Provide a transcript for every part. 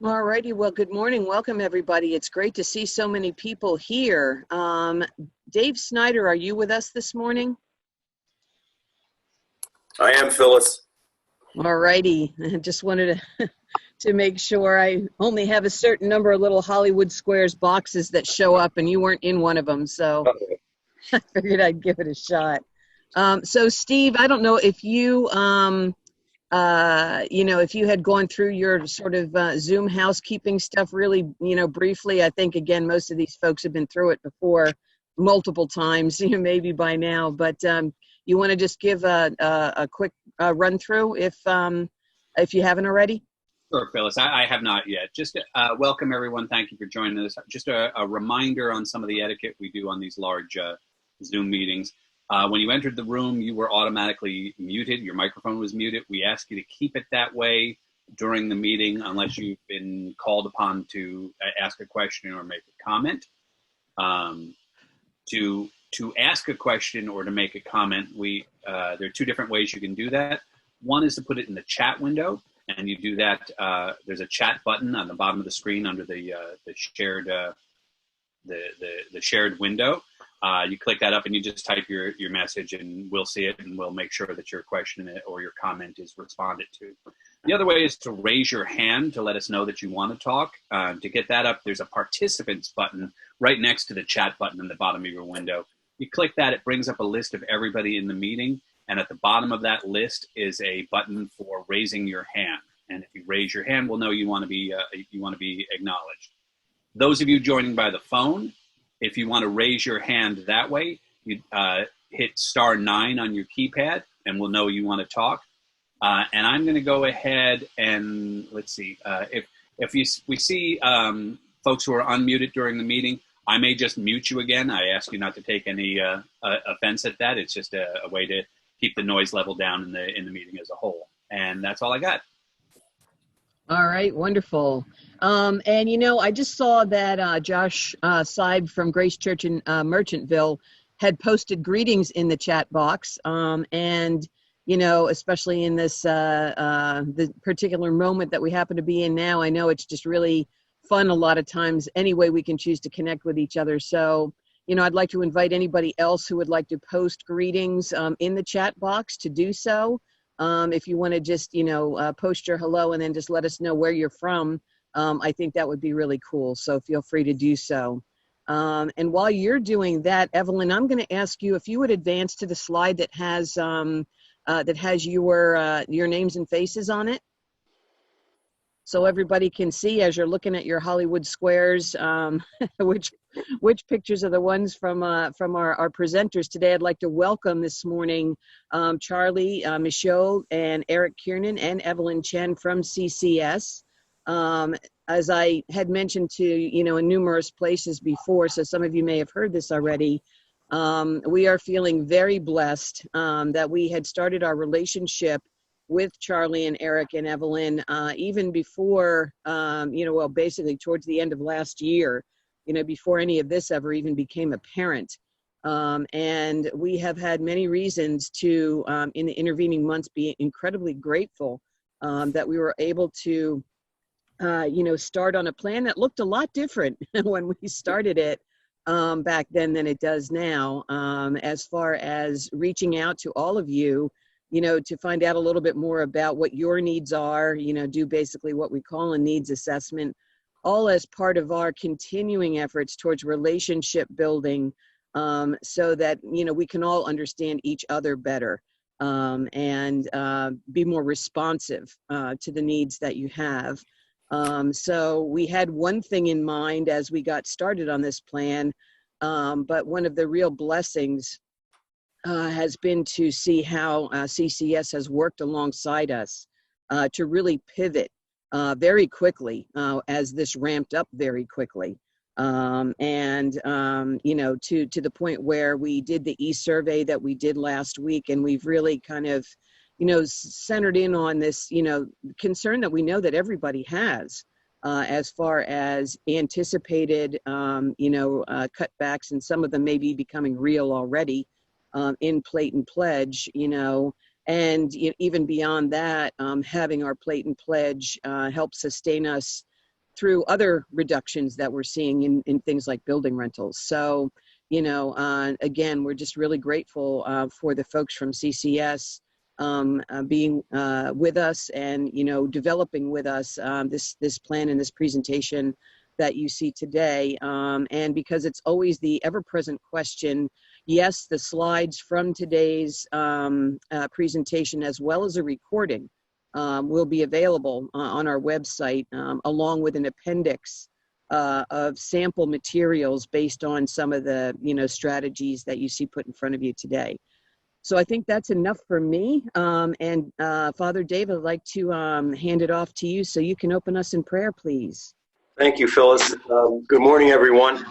All righty. Well, good morning. Welcome, everybody. It's great to see so many people here. Dave Snyder, are you with us this morning? I am, Phyllis. All righty. I just wanted to make sure. I only have a certain number of little Hollywood Squares boxes that show up, and you weren't in one of them, so I figured I'd give it a shot. So, Steve, I don't know if you... if you had gone through your sort of Zoom housekeeping stuff really, briefly. I think, again, most of these folks have been through it before multiple times, maybe by now. But you want to just give a quick run through if you haven't already? Sure, Phyllis. I have not yet. Just welcome, everyone. Thank you for joining us. Just a reminder on some of the etiquette we do on these large Zoom meetings. When you entered the room, you were automatically muted. Your microphone was muted. We ask you to keep it that way during the meeting unless you've been called upon to ask a question or make a comment. To ask a question or to make a comment, there are two different ways you can do that. One is to put it in the chat window, and you do that. There's a chat button on the bottom of the screen under the shared the shared window. You click that up and you just type your message, and we'll see it, and we'll make sure that your question or your comment is responded to. The other way is to raise your hand to let us know that you want to talk. To get that up, there's a participants button right next to the chat button in the bottom of your window. You click that, it brings up a list of everybody in the meeting, and at the bottom of that list is a button for raising your hand. And if you raise your hand, we'll know you want to be acknowledged. Those of you joining by the phone, if you want to raise your hand that way, you hit *9 on your keypad, and we'll know you want to talk. And I'm going to go ahead and let's see if we see folks who are unmuted during the meeting. I may just mute you again. I ask you not to take any offense at that. It's just a way to keep the noise level down in the meeting as a whole. And that's all I got. All right, wonderful. And I just saw that Josh Seib from Grace Church in Merchantville had posted greetings in the chat box. And especially in this the particular moment that we happen to be in now, I know it's just really fun a lot of times any way we can choose to connect with each other. So, I'd like to invite anybody else who would like to post greetings in the chat box to do so. If you want to just, post your hello and then just let us know where you're from, I think that would be really cool. So feel free to do so. And while you're doing that, Evelyn, I'm going to ask you if you would advance to the slide that has your names and faces on it, so everybody can see as you're looking at your Hollywood Squares, which pictures are the ones from our presenters today. I'd like to welcome this morning Charlie Michaud and Eric Kiernan and Evelyn Chen from CCS. As I had mentioned to in numerous places before, so some of you may have heard this already, we are feeling very blessed that we had started our relationship with Charlie and Eric and Evelyn even before, basically towards the end of last year, before any of this ever even became apparent. And we have had many reasons to, in the intervening months, be incredibly grateful that we were able to, start on a plan that looked a lot different when we started it back then than it does now, as far as reaching out to all of you, to find out a little bit more about what your needs are, do basically what we call a needs assessment, all as part of our continuing efforts towards relationship building, so that, we can all understand each other better, and be more responsive to the needs that you have. So we had one thing in mind as we got started on this plan, but one of the real blessings has been to see how CCS has worked alongside us to really pivot very quickly as this ramped up very quickly. To the point where we did the e-survey that we did last week, and we've really kind of, centered in on this, concern that we know that everybody has as far as anticipated, cutbacks, and some of them may be becoming real already. In Plate and Pledge, and even beyond that, having our Plate and Pledge help sustain us through other reductions that we're seeing in things like building rentals. So, again, we're just really grateful for the folks from CCS being with us and, developing with us this plan and this presentation that you see today. And because it's always the ever-present question, yes, the slides from today's presentation, as well as a recording, will be available on our website, along with an appendix of sample materials based on some of the, strategies that you see put in front of you today. So I think that's enough for me. And Father Dave, I'd like to hand it off to you so you can open us in prayer, please. Thank you, Phyllis. Good morning, everyone.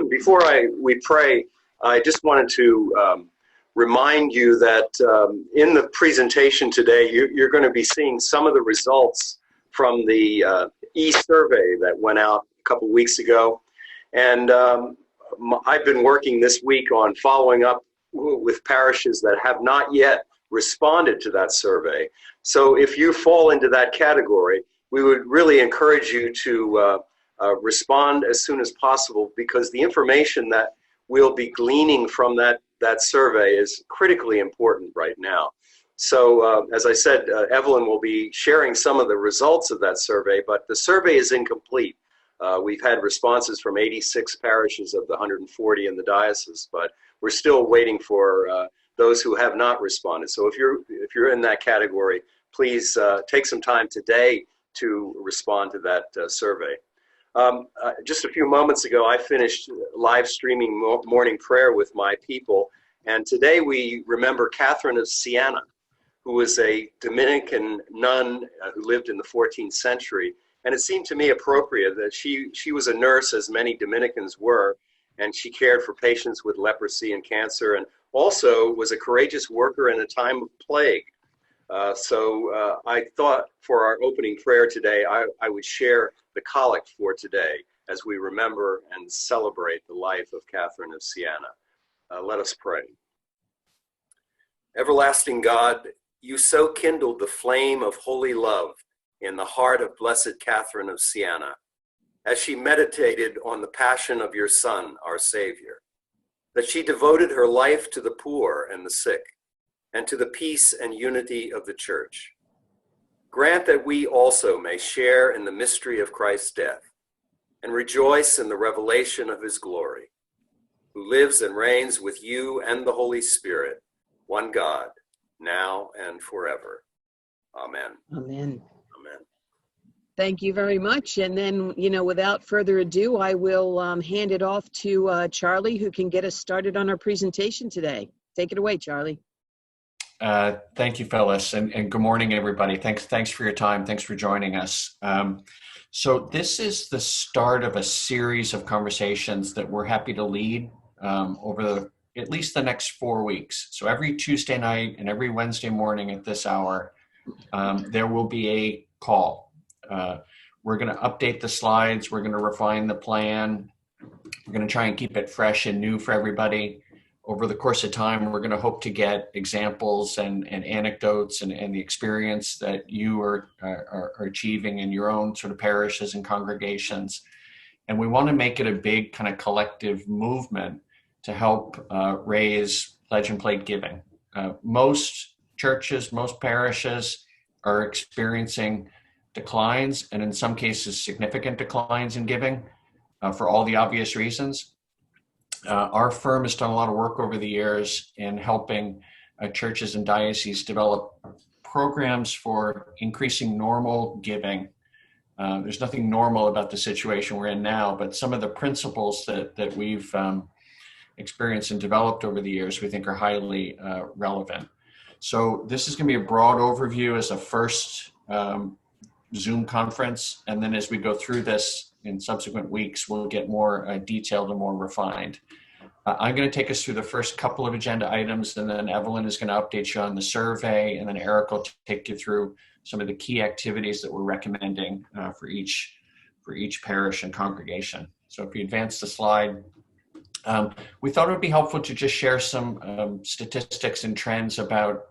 Before we pray, I just wanted to remind you that in the presentation today, you're going to be seeing some of the results from the e-survey that went out a couple weeks ago. And I've been working this week on following up with parishes that have not yet responded to that survey. So if you fall into that category, we would really encourage you to respond as soon as possible, because the information that we'll be gleaning from that survey is critically important right now. So as I said, Evelyn will be sharing some of the results of that survey, but the survey is incomplete. We've had responses from 86 parishes of the 140 in the diocese, but we're still waiting for those who have not responded. So if you're in that category, please take some time today to respond to that survey. Just a few moments ago, I finished live streaming morning prayer with my people, and today we remember Catherine of Siena, who was a Dominican nun who lived in the 14th century. And it seemed to me appropriate that she was a nurse, as many Dominicans were, and she cared for patients with leprosy and cancer, and also was a courageous worker in a time of plague. So I thought for our opening prayer today, I would share the collect for today as we remember and celebrate the life of Catherine of Siena. Let us pray. Everlasting God, you so kindled the flame of holy love in the heart of Blessed Catherine of Siena, as she meditated on the passion of your Son, our Savior, that she devoted her life to the poor and the sick, and to the peace and unity of the Church. Grant that we also may share in the mystery of Christ's death, and rejoice in the revelation of his glory, who lives and reigns with you and the Holy Spirit, one God, now and forever. Amen. Amen. Amen. Thank you very much. And then, without further ado, I will hand it off to Charlie, who can get us started on our presentation today. Take it away, Charlie. Thank you, Phyllis, and good morning, everybody. Thanks for your time. Thanks for joining us. So this is the start of a series of conversations that we're happy to lead over at least the next 4 weeks. So every Tuesday night and every Wednesday morning at this hour, there will be a call. We're going to update the slides. We're going to refine the plan. We're going to try and keep it fresh and new for everybody. Over the course of time, we're going to hope to get examples and anecdotes and the experience that you are achieving in your own sort of parishes and congregations. And we want to make it a big kind of collective movement to help raise pledge and plate giving. Most churches, most parishes are experiencing declines, and in some cases, significant declines in giving for all the obvious reasons. Our firm has done a lot of work over the years in helping churches and dioceses develop programs for increasing normal giving. There's nothing normal about the situation we're in now, but some of the principles that we've experienced and developed over the years we think are highly relevant. So this is going to be a broad overview as a first Zoom conference, and then as we go through this in subsequent weeks, we'll get more detailed and more refined. I'm going to take us through the first couple of agenda items, and then Evelyn is going to update you on the survey, and then Eric will take you through some of the key activities that we're recommending for each parish and congregation. So if you advance the slide, we thought it would be helpful to just share some statistics and trends about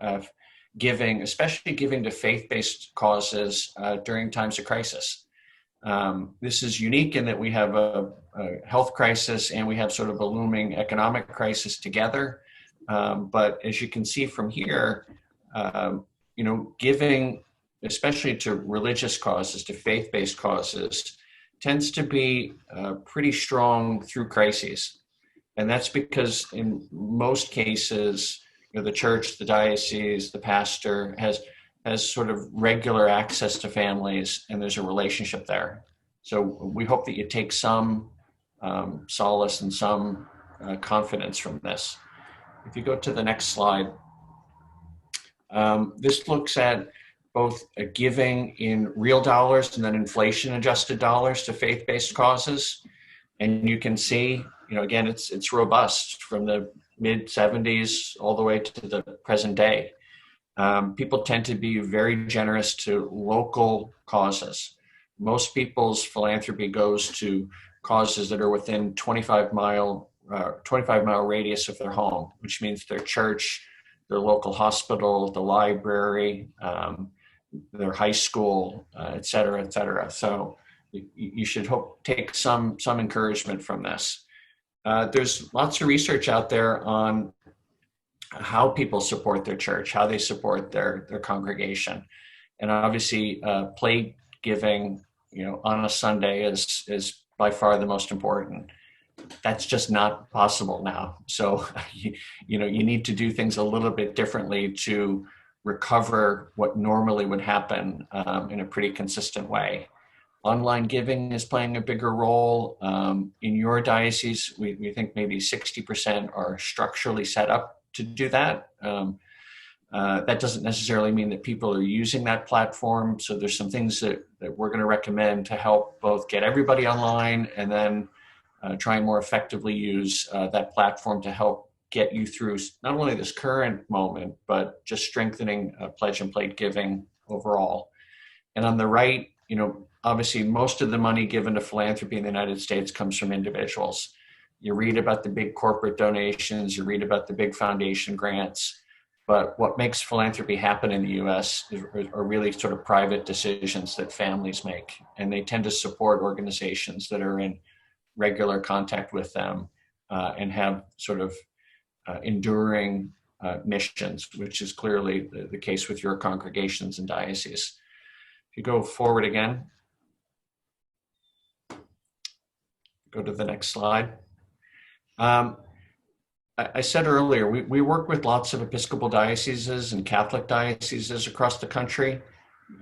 giving, especially giving to faith-based causes during times of crisis. This is unique in that we have a health crisis and we have sort of a looming economic crisis together. But as you can see from here, giving, especially to religious causes, to faith-based causes, tends to be pretty strong through crises. And that's because in most cases, the church, the diocese, the pastor has sort of regular access to families, and there's a relationship there. So we hope that you take some solace and some confidence from this. If you go to the next slide, this looks at both giving in real dollars and then inflation-adjusted dollars to faith-based causes. And you can see, again, it's robust from the mid-'70s all the way to the present day. People tend to be very generous to local causes. Most people's philanthropy goes to causes that are within 25-mile radius of their home, which means their church, their local hospital, the library, their high school, et cetera, et cetera. So you should take some encouragement from this. There's lots of research out there on how people support their church, how they support their congregation. And obviously plate giving, on a Sunday is by far the most important. That's just not possible now. So, you need to do things a little bit differently to recover what normally would happen in a pretty consistent way. Online giving is playing a bigger role. In your diocese, we think maybe 60% are structurally set up to do that. That doesn't necessarily mean that people are using that platform. So there's some things that we're going to recommend to help both get everybody online and then try and more effectively use that platform to help get you through not only this current moment, but just strengthening pledge and plate giving overall. And on the right, obviously most of the money given to philanthropy in the United States comes from individuals. You read about the big corporate donations, you read about the big foundation grants, but what makes philanthropy happen in the US are really sort of private decisions that families make. And they tend to support organizations that are in regular contact with them and have sort of enduring missions, which is clearly the case with your congregations and dioceses. If you go forward again, go to the next slide. I said earlier, we work with lots of Episcopal dioceses and Catholic dioceses across the country.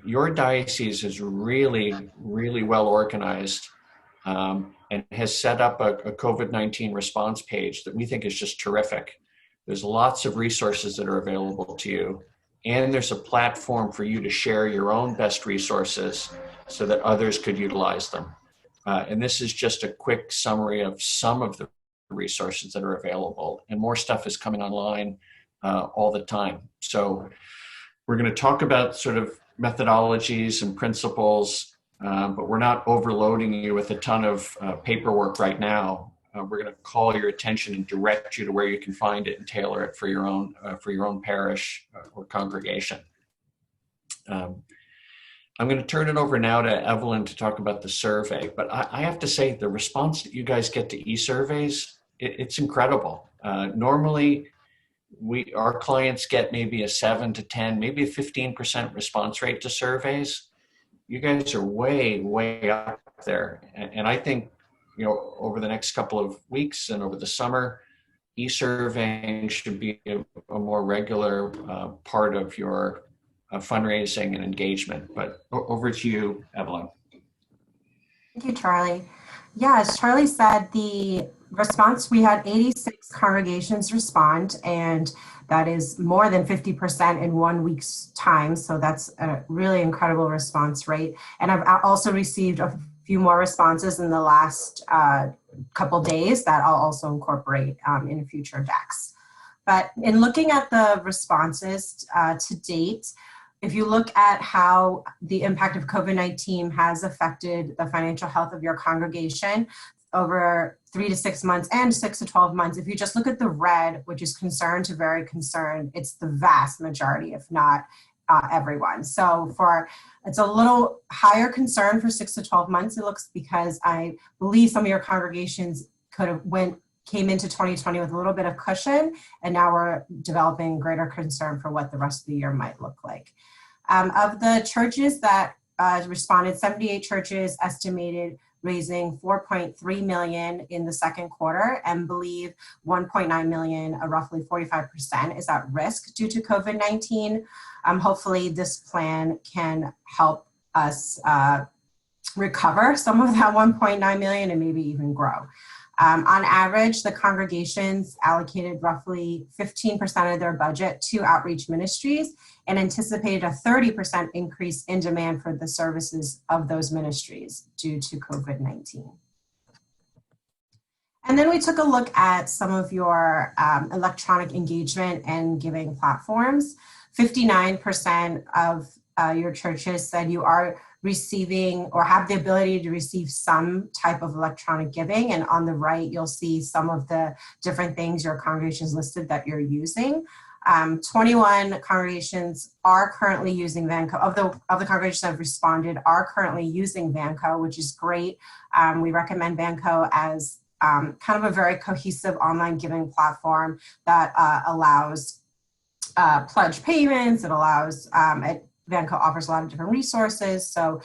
Your diocese is really, really well organized and has set up a COVID-19 response page that we think is just terrific. There's lots of resources that are available to you, and there's a platform for you to share your own best resources so that others could utilize them. And this is just a quick summary of some of the resources that are available, and more stuff is coming online all the time. So we're going to talk about sort of methodologies and principles, but we're not overloading you with a ton of paperwork right now. We're going to call your attention and direct you to where you can find it and tailor it for your own parish or congregation. I'm going to turn it over now to Evelyn to talk about the survey, but I have to say the response that you guys get to e-surveys, it's incredible. Normally, our clients get maybe a 7 to 10, maybe a 15% response rate to surveys. You guys are way, way up there. And I think, over the next couple of weeks and over the summer, e-surveying should be a more regular part of your fundraising and engagement. But over to you, Evelyn. Thank you, Charlie. Yeah, as Charlie said, the response, we had 86 congregations respond, and that is more than 50% in 1 week's time. So that's a really incredible response rate. And I've also received a few more responses in the last couple days that I'll also incorporate in future decks. But in looking at the responses to date, if you look at how the impact of COVID-19 has affected the financial health of your congregation over 3 to 6 months and 6 to 12 months, if you just look at the red, which is concerned to very concerned, it's the vast majority, if not everyone. So it's a little higher concern for 6 to 12 months, it looks, because I believe some of your congregations came into 2020 with a little bit of cushion, and now we're developing greater concern for what the rest of the year might look like. Of the churches that responded, 78 churches estimated raising $4.3 million in the second quarter, and believe $1.9 million, roughly 45%, is at risk due to COVID-19. Hopefully this plan can help us recover some of that $1.9 million and maybe even grow. On average, the congregations allocated roughly 15% of their budget to outreach ministries and anticipated a 30% increase in demand for the services of those ministries due to COVID-19. And then we took a look at some of your electronic engagement and giving platforms. 59% of your churches said you are receiving or have the ability to receive some type of electronic giving. And on the right, you'll see some of the different things your congregations listed that you're using. 21 congregations are currently using Vanco. Of the congregations that have responded are currently using Vanco, which is great. We recommend Vanco as kind of a very cohesive online giving platform that allows pledge payments. It allows, Vanco offers a lot of different resources. So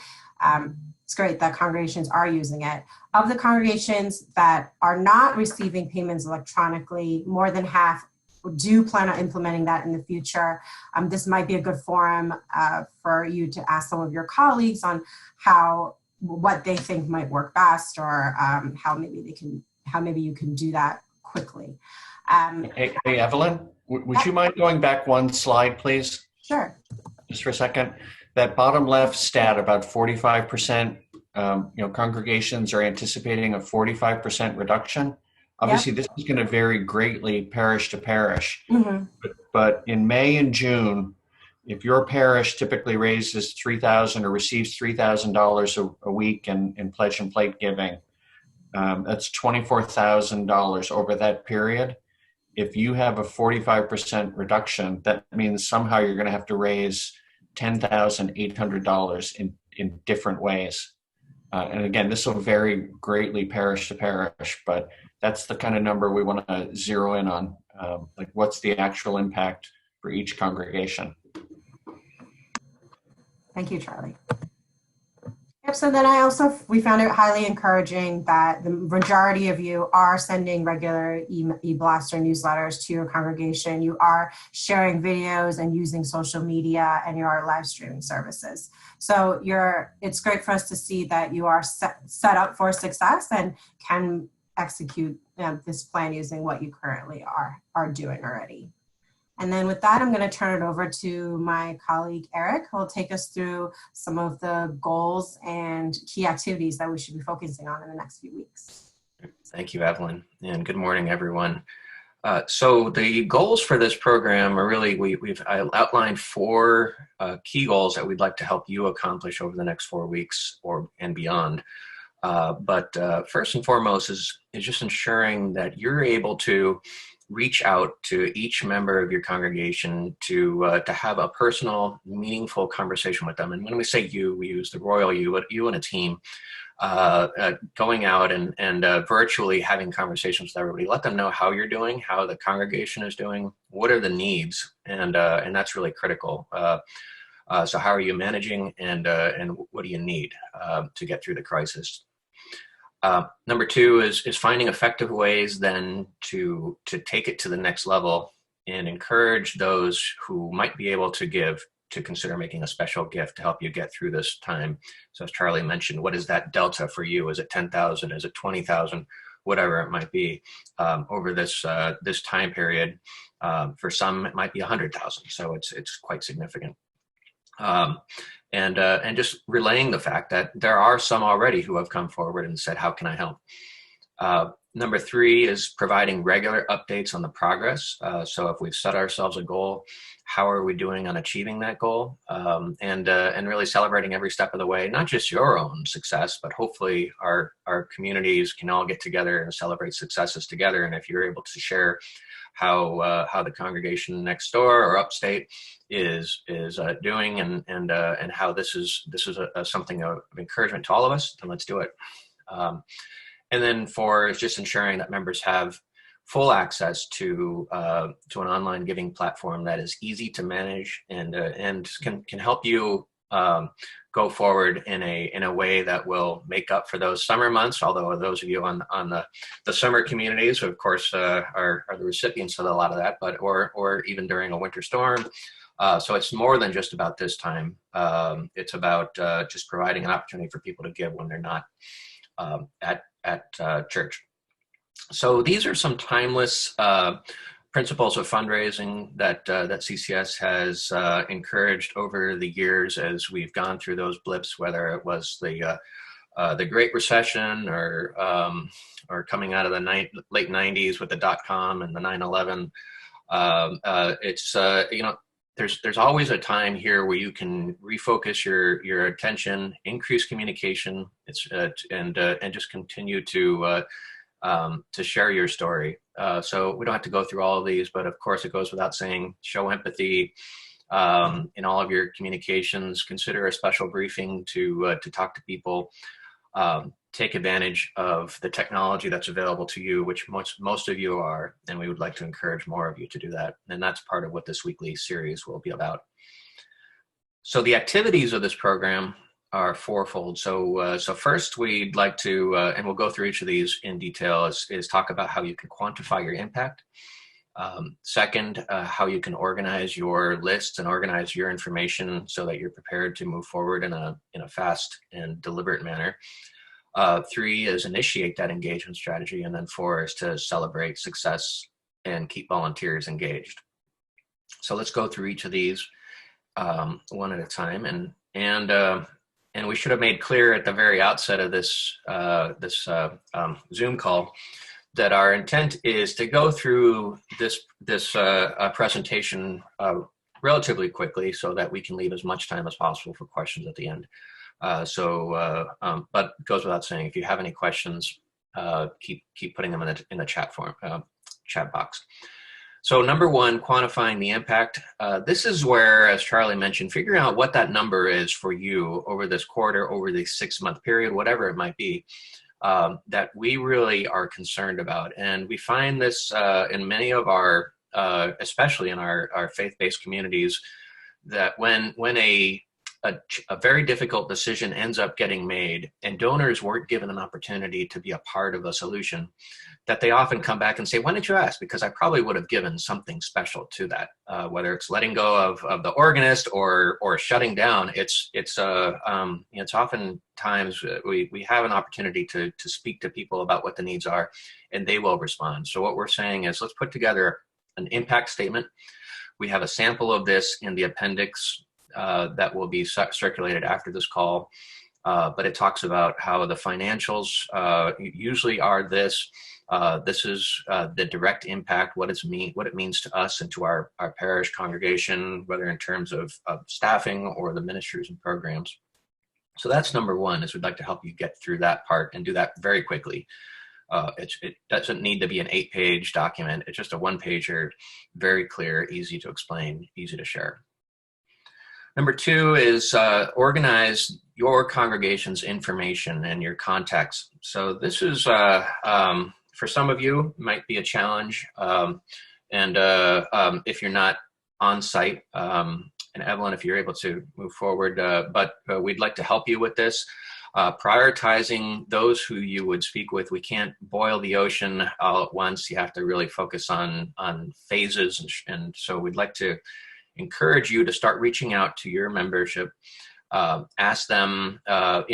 it's great that congregations are using it. Of the congregations that are not receiving payments electronically, more than half do plan on implementing that in the future. This might be a good forum for you to ask some of your colleagues on what they think might work best, or how maybe you can do that quickly. Hey, Evelyn, would you mind going back one slide, please? Sure. Just for a second. That bottom left stat about 45%, congregations are anticipating a 45% reduction. Obviously, This is going to vary greatly parish to parish. Mm-hmm. But in May and June, if your parish typically raises $3,000 or receives $3,000 a week in pledge and plate giving, that's $24,000 over that period. If you have a 45% reduction, that means somehow you're going to have to raise $10,800 in different ways. And again, this will vary greatly parish to parish, but that's the kind of number we want to zero in on. Like, what's the actual impact for each congregation? Thank you, Charlie. Yep, so then we found it highly encouraging that the majority of you are sending regular e-blasts or newsletters to your congregation. You are sharing videos and using social media, and you are live streaming services. So it's great for us to see that you are set up for success and can execute this plan using what you currently are doing already. And then with that, I'm going to turn it over to my colleague, Eric, who will take us through some of the goals and key activities that we should be focusing on in the next few weeks. Thank you, Evelyn, and good morning, everyone. So the goals for this program are really, we've outlined 4 key goals that we'd like to help you accomplish over the next 4 weeks and beyond. But first and foremost is just ensuring that you're able to reach out to each member of your congregation to have a personal, meaningful conversation with them. And when we say you, we use the royal you, but you and a team going out and virtually having conversations with everybody. Let them know how you're doing, how the congregation is doing, what are the needs, and that's really critical. So how are you managing, and what do you need to get through the crisis? Number 2 is finding effective ways then to take it to the next level and encourage those who might be able to give to consider making a special gift to help you get through this time. So as Charlie mentioned, what is that delta for you? Is it 10,000? Is it 20,000? Whatever it might be over this time period. For some, it might be 100,000. So it's quite significant. And just relaying the fact that there are some already who have come forward and said, how can I help? Number 3 is providing regular updates on the progress. So if we've set ourselves a goal, how are we doing on achieving that goal? And really celebrating every step of the way, not just your own success, but hopefully our communities can all get together and celebrate successes together. And if you're able to share how the congregation next door or upstate is doing, and how this is something of encouragement to all of us, then let's do it. And then 4 is just ensuring that members have full access to an online giving platform that is easy to manage and can help you go forward in a way that will make up for those summer months. Although those of you on the summer communities, of course, are the recipients of a lot of that, but or even during a winter storm. So it's more than just about this time. It's about just providing an opportunity for people to give when they're not at church. So these are some timeless principles of fundraising that CCS has encouraged over the years as we've gone through those blips, whether it was the Great Recession or coming out of the late 90s with the .com and the 9/11. It's there's always a time here where you can refocus your attention, increase communication, and just continue to share your story. So we don't have to go through all of these, but of course it goes without saying, show empathy in all of your communications, consider a special briefing to talk to people, take advantage of the technology that's available to you, which most of you are, and we would like to encourage more of you to do that. And that's part of what this weekly series will be about. So the activities of this program are fourfold. So first we'd like to, and we'll go through each of these in detail, is talk about how you can quantify your impact. Second, how you can organize your lists and organize your information so that you're prepared to move forward in a fast and deliberate manner. 3 is initiate that engagement strategy, and then 4 is to celebrate success and keep volunteers engaged. So let's go through each of these one at a time, and we should have made clear at the very outset of this Zoom call that our intent is to go through this presentation relatively quickly so that we can leave as much time as possible for questions at the end. But it goes without saying, if you have any questions, keep putting them in the chat box. So number 1, quantifying the impact. This is where, as Charlie mentioned, figuring out what that number is for you over this quarter, over the 6-month period, whatever it might be, that we really are concerned about. And we find this in many of our, especially in our faith-based communities, that when a very difficult decision ends up getting made and donors weren't given an opportunity to be a part of a solution, that they often come back and say, why didn't you ask? Because I probably would have given something special to that, whether it's letting go of the organist or shutting down. It's oftentimes we have an opportunity to speak to people about what the needs are, and they will respond. So what we're saying is, let's put together an impact statement. We have a sample of this in the appendix that will be circulated after this call, but it talks about how the financials usually are this. This is the direct impact, what it means to us and to our parish congregation, whether in terms of staffing or the ministries and programs. So that's number 1, is we'd like to help you get through that part and do that very quickly. It doesn't need to be an 8-page document. It's just a 1-pager, very clear, easy to explain, easy to share. Number 2 is organize your congregation's information and your contacts. So this is, for some of you, might be a challenge. If you're not on site, and Evelyn, if you're able to move forward, but we'd like to help you with this. Prioritizing those who you would speak with. We can't boil the ocean all at once. You have to really focus on phases. And so we'd like to encourage you to start reaching out to your membership, ask them,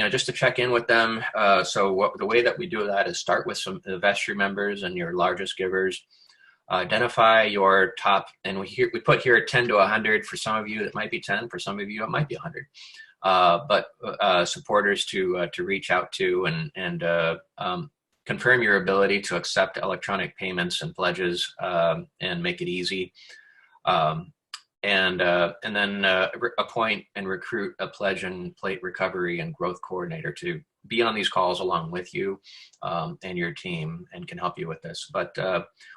just to check in with them. The way that we do that is start with some of the vestry members and your largest givers. Identify your top, and we put here 10 to 100. For some of you, it might be 10. For some of you, it might be 100. But supporters to reach out to, and confirm your ability to accept electronic payments and pledges and make it easy. And then appoint and recruit a pledge and plate recovery and growth coordinator to be on these calls along with you and your team, and can help you with this. But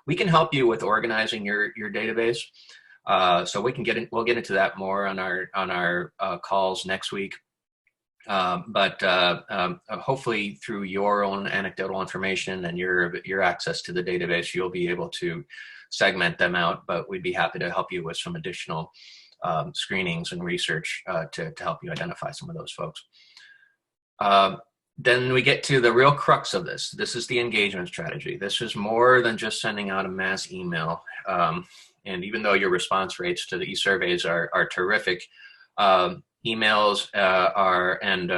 we can help you with organizing your database. So we can we'll get into that more on our calls next week. But hopefully through your own anecdotal information and your access to the database, you'll be able to segment them out. But we'd be happy to help you with some additional screenings and research to help you identify some of those folks. Then we get to the real crux of this. This is the engagement strategy. This is more than just sending out a mass email. And even though your response rates to the e-surveys are terrific, emails and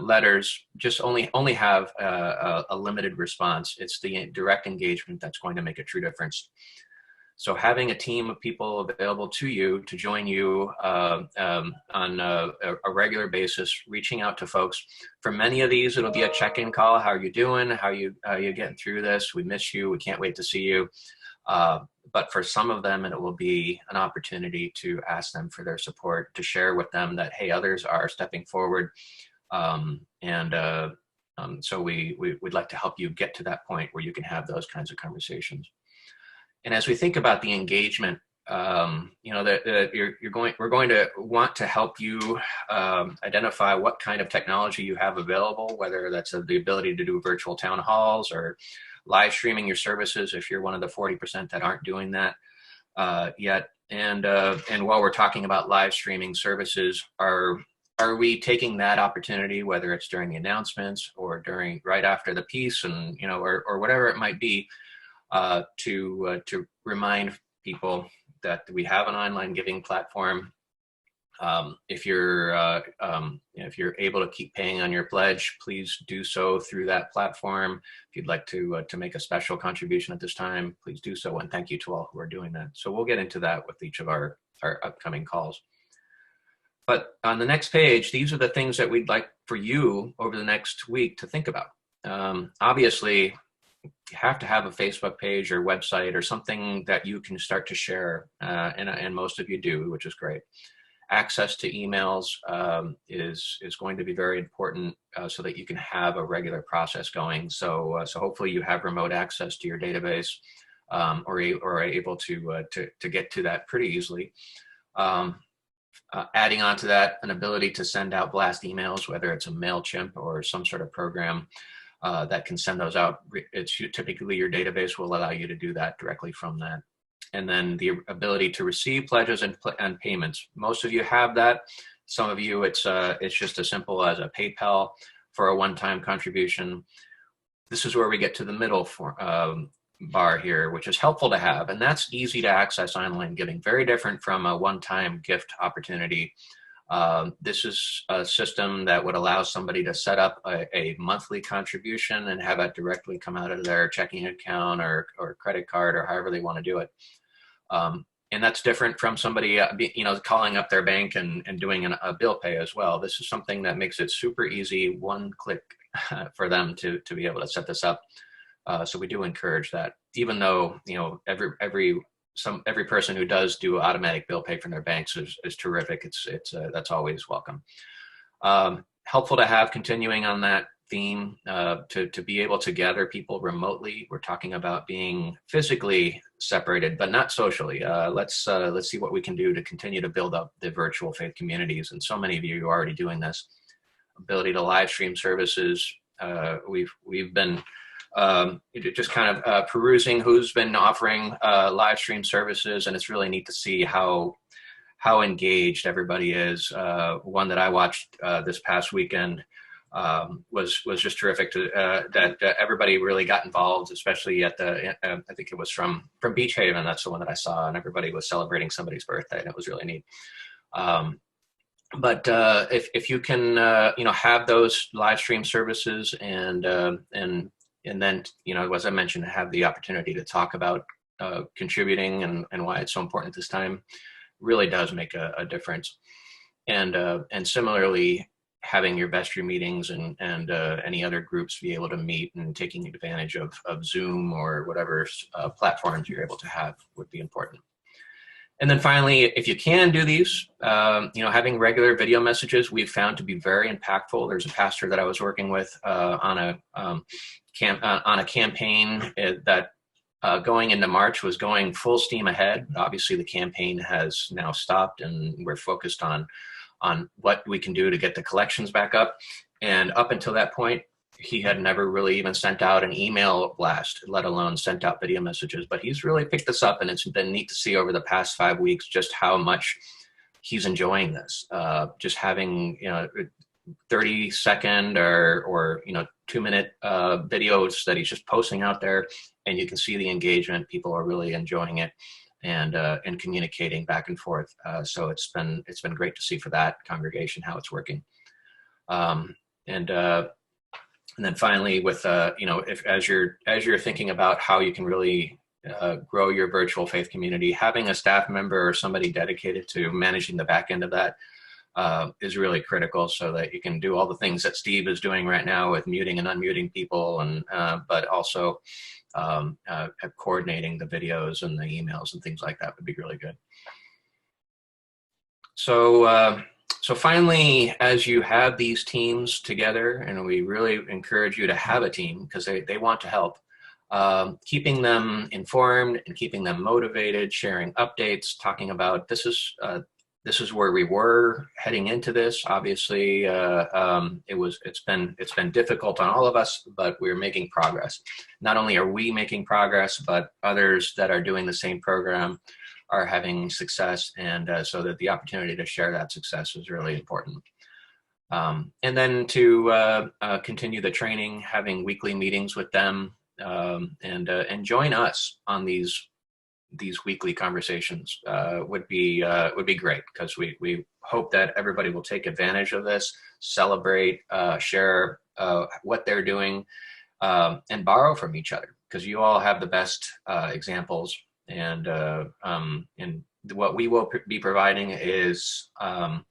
letters just only have a limited response. It's the direct engagement that's going to make a true difference. So having a team of people available to you to join you on a regular basis, reaching out to folks. For many of these, it'll be a check-in call. How are you doing? How are you getting through this? We miss you. We can't wait to see you. But for some of them, it will be an opportunity to ask them for their support, to share with them that, hey, others are stepping forward. So we'd like to help you get to that point where you can have those kinds of conversations. And as we think about the engagement, we're going to want to help you identify what kind of technology you have available, whether that's the ability to do virtual town halls or live streaming your services if you're one of the 40% that aren't doing that yet. And while we're talking about live streaming services, are we taking that opportunity, whether it's during the announcements or right after the piece, and or whatever it might be, to remind people that we have an online giving platform. If you're able to keep paying on your pledge, please do so through that platform. If you'd like to make a special contribution at this time, please do so. And thank you to all who are doing that. So we'll get into that with each of our upcoming calls. But on the next page, these are the things that we'd like for you over the next week to think about. Obviously, you have to have a Facebook page or website or something that you can start to share, and most of you do, which is great. Access to emails is going to be very important so that you can have a regular process going. So hopefully you have remote access to your database or are able to get to that pretty easily. Adding on to that, an ability to send out blast emails, whether it's a MailChimp or some sort of program that can send those out. Typically your database will allow you to do that directly from that. And then the ability to receive pledges and payments. Most of you have that. Some of you, it's just as simple as a PayPal for a one-time contribution. This is where we get to the middle bar here, which is helpful to have. And that's easy to access online giving. Very different from a one-time gift opportunity. This is a system that would allow somebody to set up a monthly contribution and have it directly come out of their checking account or credit card or however they want to do it. And that's different from somebody calling up their bank and doing a bill pay as well. This is something that makes it super easy, one click for them to be able to set this up. So we do encourage that, even though every person who does do automatic bill pay from their banks is terrific. That's always welcome. Helpful to have, continuing on that theme, to be able to gather people remotely. We're talking about being physically separated, but not socially. Let's see what we can do to continue to build up the virtual faith communities. And so many of you are already doing this. Ability to live stream services. We've been just kind of perusing who's been offering live stream services, and it's really neat to see how engaged everybody is. One that I watched this past weekend was just terrific. That everybody really got involved, especially at I think it was from Beach Haven. That's the one that I saw, and everybody was celebrating somebody's birthday, and it was really neat. But if you can have those live stream services and then, as I mentioned, have the opportunity to talk about contributing and why it's so important this time, really does make a difference. And similarly, having your vestry meetings and any other groups be able to meet, and taking advantage of Zoom or whatever platforms you're able to have would be important. And then finally, if you can do these, having regular video messages we've found to be very impactful. There's a pastor that I was working with on a campaign that going into March was going full steam ahead. Obviously, the campaign has now stopped, and we're focused on what we can do to get the collections back up. And up until that point, he had never really even sent out an email blast, let alone sent out video messages. But he's really picked this up, and it's been neat to see over the past 5 weeks just how much he's enjoying this. Just having 30-second or 2-minute videos that he's just posting out there, and you can see the engagement. People are really enjoying it and communicating back and forth. So it's been great to see for that congregation how it's working. And then finally, with if as you're thinking about how you can really grow your virtual faith community, having a staff member or somebody dedicated to managing the back end of that is really critical, so that you can do all the things that Steve is doing right now with muting and unmuting people, and but also coordinating the videos and the emails and things like that would be really good. So finally, as you have these teams together, and we really encourage you to have a team because they want to help, keeping them informed and keeping them motivated, sharing updates, talking about this is where we were heading into this. Obviously, it's been difficult on all of us, but we're making progress. Not only are we making progress, but others that are doing the same program are having success, and so that the opportunity to share that success is really important. And then to continue the training, having weekly meetings with them, and join us on these weekly conversations would be great, because we hope that everybody will take advantage of this, celebrate, share what they're doing, and borrow from each other, because you all have the best examples. And what we will be providing is an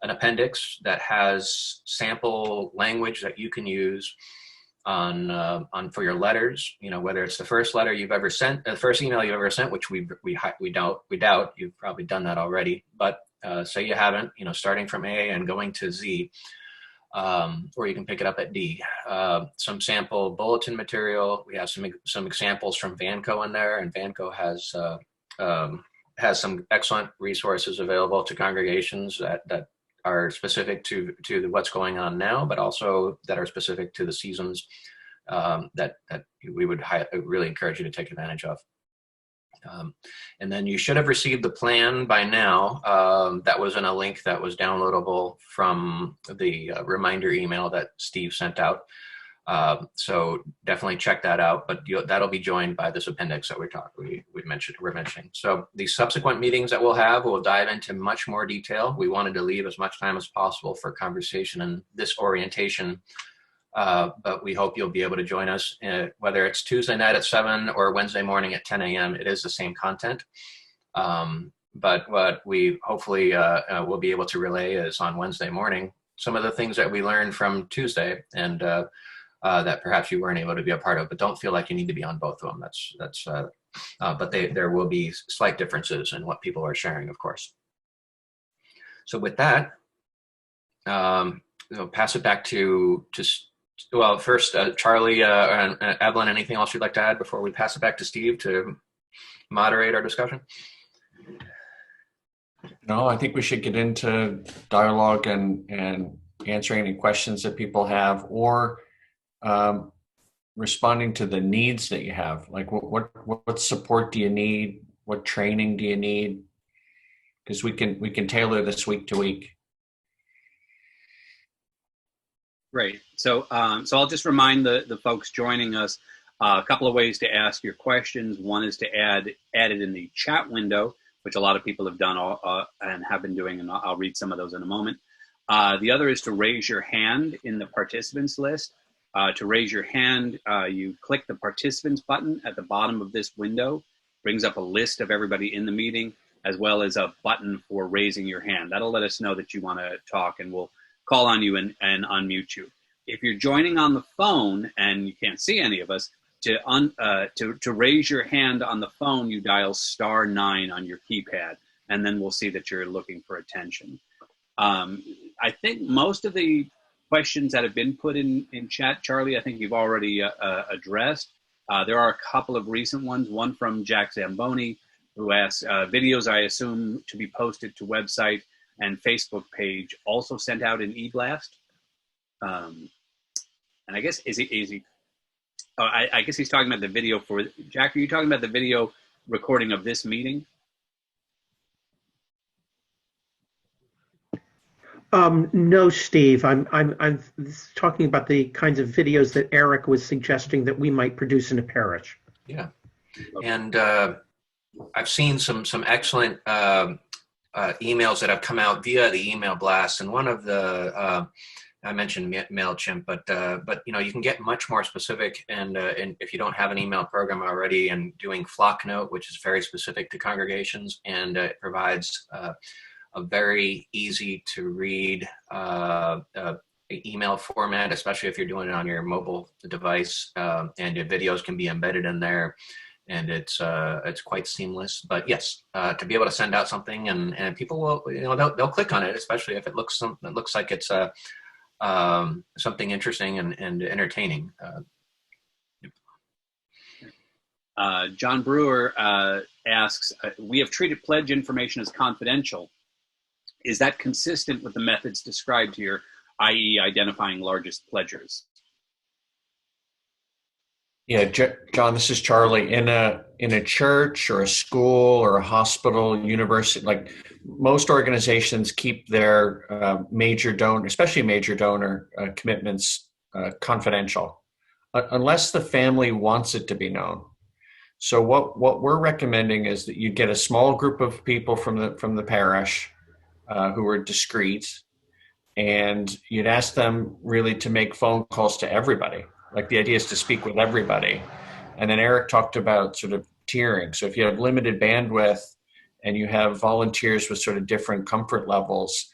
appendix that has sample language that you can use on for your letters. Whether it's the first letter you've ever sent, the first email you've ever sent, which we doubt you've probably done that already. But say you haven't, starting from A and going to Z. Or you can pick it up at D. Some sample bulletin material. We have some examples from Vanco in there, and Vanco has some excellent resources available to congregations that are specific to what's going on now, but also that are specific to the seasons that we would really encourage you to take advantage of. And then you should have received the plan by now. That was in a link that was downloadable from the reminder email that Steve sent out. So definitely check that out, but that'll be joined by this appendix that we're mentioning. So the subsequent meetings that we'll have, we'll dive into much more detail. We wanted to leave as much time as possible for conversation and this orientation. But we hope you'll be able to join us, whether it's Tuesday night at 7 or Wednesday morning at 10 a.m. It is the same content. But what we hopefully will be able to relay is on Wednesday morning some of the things that we learned from Tuesday, and that perhaps you weren't able to be a part of. But don't feel like you need to be on both of them. But there will be slight differences in what people are sharing, of course. So with that, I'll pass it back to well, first, Charlie and Evelyn, anything else you'd like to add before we pass it back to Steve to moderate our discussion? No, I think we should get into dialogue and answering any questions that people have, or responding to the needs that you have. Like what support do you need? What training do you need? Because we can tailor this week to week. Great. So I'll just remind the folks joining us a couple of ways to ask your questions. One is to add it in the chat window, which a lot of people have done and have been doing, and I'll read some of those in a moment. The other is to raise your hand in the participants list. To raise your hand, you click the participants button at the bottom of this window. Brings up a list of everybody in the meeting, as well as a button for raising your hand. That'll let us know that you want to talk, and we'll call on you and unmute you. If you're joining on the phone and you can't see any of us, to raise your hand on the phone, you dial *9 on your keypad, and then we'll see that you're looking for attention. I think most of the questions that have been put in chat, Charlie, I think you've already addressed. There are a couple of recent ones, one from Jack Zamboni, who asks, videos I assume to be posted to website and Facebook page also sent out in e-blast. And I guess, I guess he's talking about the video for, Jack, are you talking about the video recording of this meeting? No, Steve, I'm talking about the kinds of videos that Eric was suggesting that we might produce in a parish. Yeah, and I've seen some excellent emails that have come out via the email blast, and one of the I mentioned MailChimp, but you know, you can get much more specific, and if you don't have an email program already, and doing Flocknote, which is very specific to congregations, and it provides a very easy to read email format, especially if you're doing it on your mobile device, and your videos can be embedded in there, and it's quite seamless. But yes, to be able to send out something, and people will, you know, they'll click on it, especially if it looks like it's something interesting and entertaining. John Brewer asks, we have treated pledge information as confidential. Is that consistent with the methods described here, i.e. identifying largest pledgers? Yeah, John, this is Charlie. In a church or a school or a hospital, university, like most organizations keep their major donor, especially major donor commitments confidential, unless the family wants it to be known. So what we're recommending is that you get a small group of people from the parish who are discreet, and you'd ask them really to make phone calls to everybody. Like, the idea is to speak with everybody. And then Eric talked about sort of tiering. So if you have limited bandwidth and you have volunteers with sort of different comfort levels,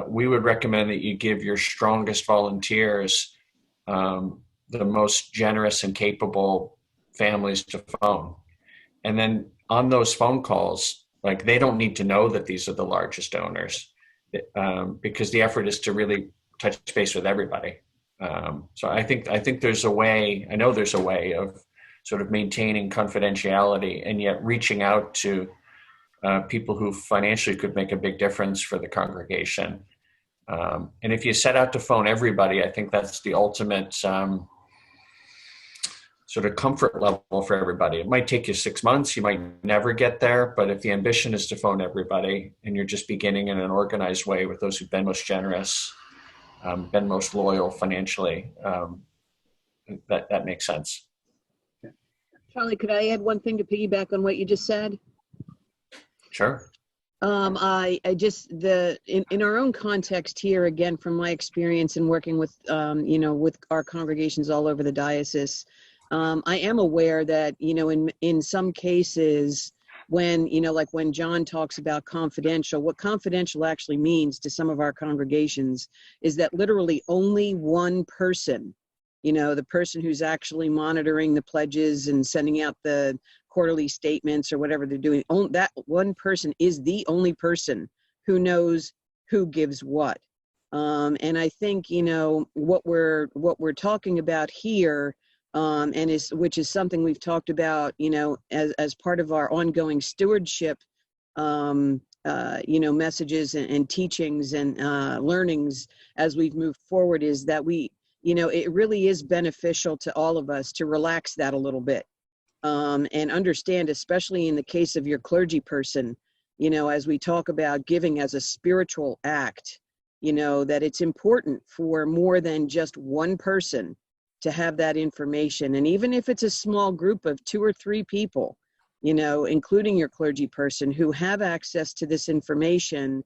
we would recommend that you give your strongest volunteers the most generous and capable families to phone. And then on those phone calls, like, they don't need to know that these are the largest donors, because the effort is to really touch base with everybody. So I think there's a way, I know there's a way of sort of maintaining confidentiality and yet reaching out to people who financially could make a big difference for the congregation. And if you set out to phone everybody, I think that's the ultimate sort of comfort level for everybody. It might take you 6 months, you might never get there, but if the ambition is to phone everybody and you're just beginning in an organized way with those who've been most generous, been most loyal financially, that makes sense. Charlie, could I add one thing to piggyback on what you just said? Sure. I just, in our own context here, again, from my experience in working with, with our congregations all over the diocese, I am aware that, in some cases, when, like when John talks about confidential, what confidential actually means to some of our congregations is that literally only one person, the person who's actually monitoring the pledges and sending out the quarterly statements or whatever they're doing, that one person is the only person who knows who gives what. And I think, what we're talking about here, which is something we've talked about, as part of our ongoing stewardship, messages and teachings and learnings as we've moved forward, is that it really is beneficial to all of us to relax that a little bit, and understand, especially in the case of your clergy person, as we talk about giving as a spiritual act, that it's important for more than just one person to have that information. And even if it's a small group of 2 or 3 people, including your clergy person, who have access to this information,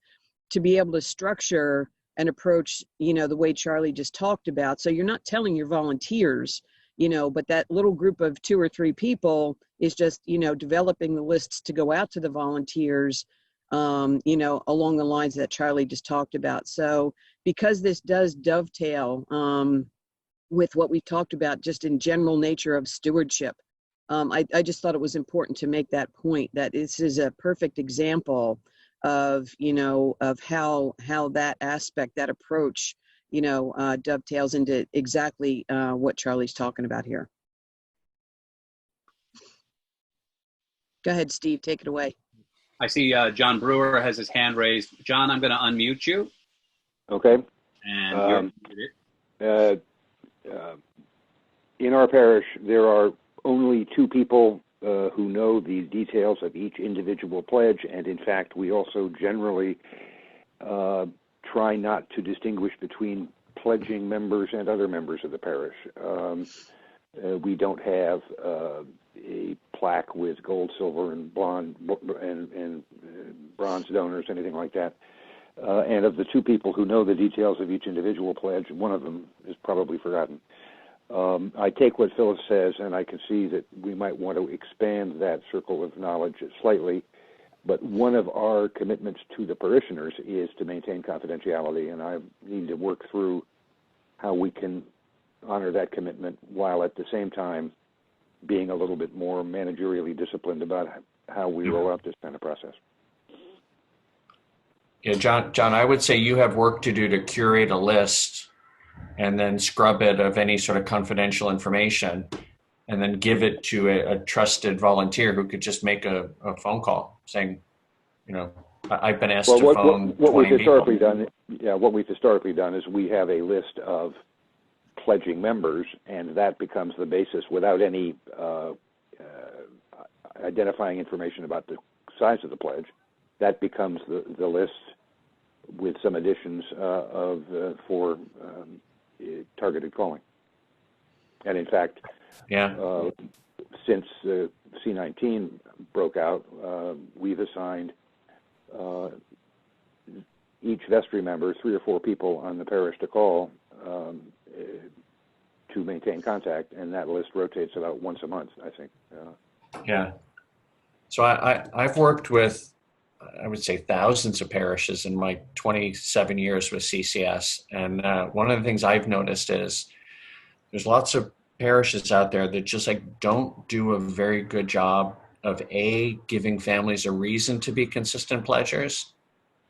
to be able to structure and approach, the way Charlie just talked about. So you're not telling your volunteers, but that little group of 2 or 3 people is just, developing the lists to go out to the volunteers, along the lines that Charlie just talked about. So, because this does dovetail with what we've talked about just in general nature of stewardship, I just thought it was important to make that point, that this is a perfect example of, of how that aspect, that approach, dovetails into exactly what Charlie's talking about here. Go ahead, Steve, take it away. I see John Brewer has his hand raised. John, I'm going to unmute you. Okay. And you're muted. In our parish, there are only 2 people who know the details of each individual pledge, and in fact, we also generally try not to distinguish between pledging members and other members of the parish. We don't have a plaque with gold, silver, and bronze donors, anything like that. And of the 2 people who know the details of each individual pledge, one of them is probably forgotten. I take what Phyllis says, and I can see that we might want to expand that circle of knowledge slightly. But one of our commitments to the parishioners is to maintain confidentiality, and I need to work through how we can honor that commitment while at the same time being a little bit more managerially disciplined about how we roll out this kind of process. Yeah, John, I would say you have work to do to curate a list and then scrub it of any sort of confidential information and then give it to a trusted volunteer who could just make a phone call saying, I've been asked to phone what 20 we've historically people. what we've historically done is we have a list of pledging members, and that becomes the basis without any identifying information about the size of the pledge. That becomes the list with some additions for targeted calling. And in fact, since C-19 broke out, we've assigned each vestry member 3 or 4 people on the parish to call to maintain contact, and that list rotates about once a month, I think. Yeah. So I've worked with, I would say, thousands of parishes in my 27 years with CCS. And one of the things I've noticed is there's lots of parishes out there that just don't do a very good job of A, giving families a reason to be consistent pledgers,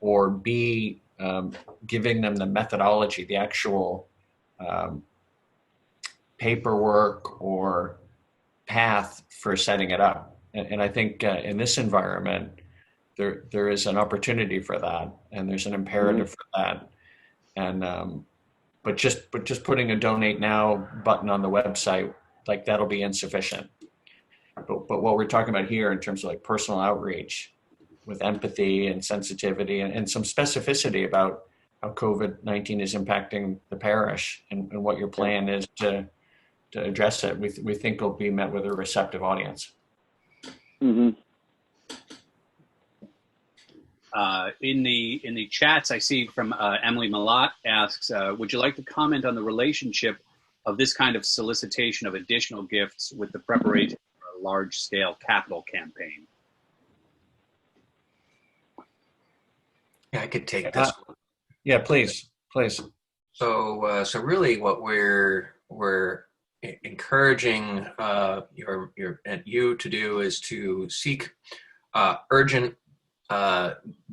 or B, giving them the methodology, the actual paperwork or path for setting it up. And I think in this environment, there is an opportunity for that, and there's an imperative for that. And but just putting a donate now button on the website, that'll be insufficient. But what we're talking about here in terms of personal outreach with empathy and sensitivity and some specificity about how COVID-19 is impacting the parish and what your plan is to address it, we think will be met with a receptive audience. Mm-hmm. In the chats, I see from Emily Malott asks, would you like to comment on the relationship of this kind of solicitation of additional gifts with the preparation for a large-scale capital campaign? Yeah, I could take this one. Yeah, please. So really, what we're encouraging you to do is to seek urgent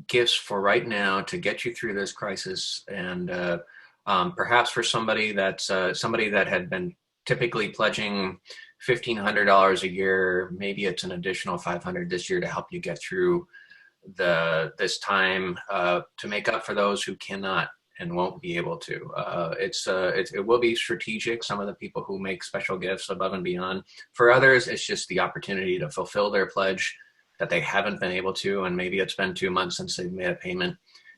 gifts for right now to get you through this crisis, and perhaps for somebody that had been typically pledging $1,500 a year, maybe it's an additional $500 this year to help you get through this time, to make up for those who cannot and won't be able to. It will be strategic. Some of the people who make special gifts above and beyond. For others, it's just the opportunity to fulfill their pledge that they haven't been able to, and maybe it's been 2 months since they've made a payment,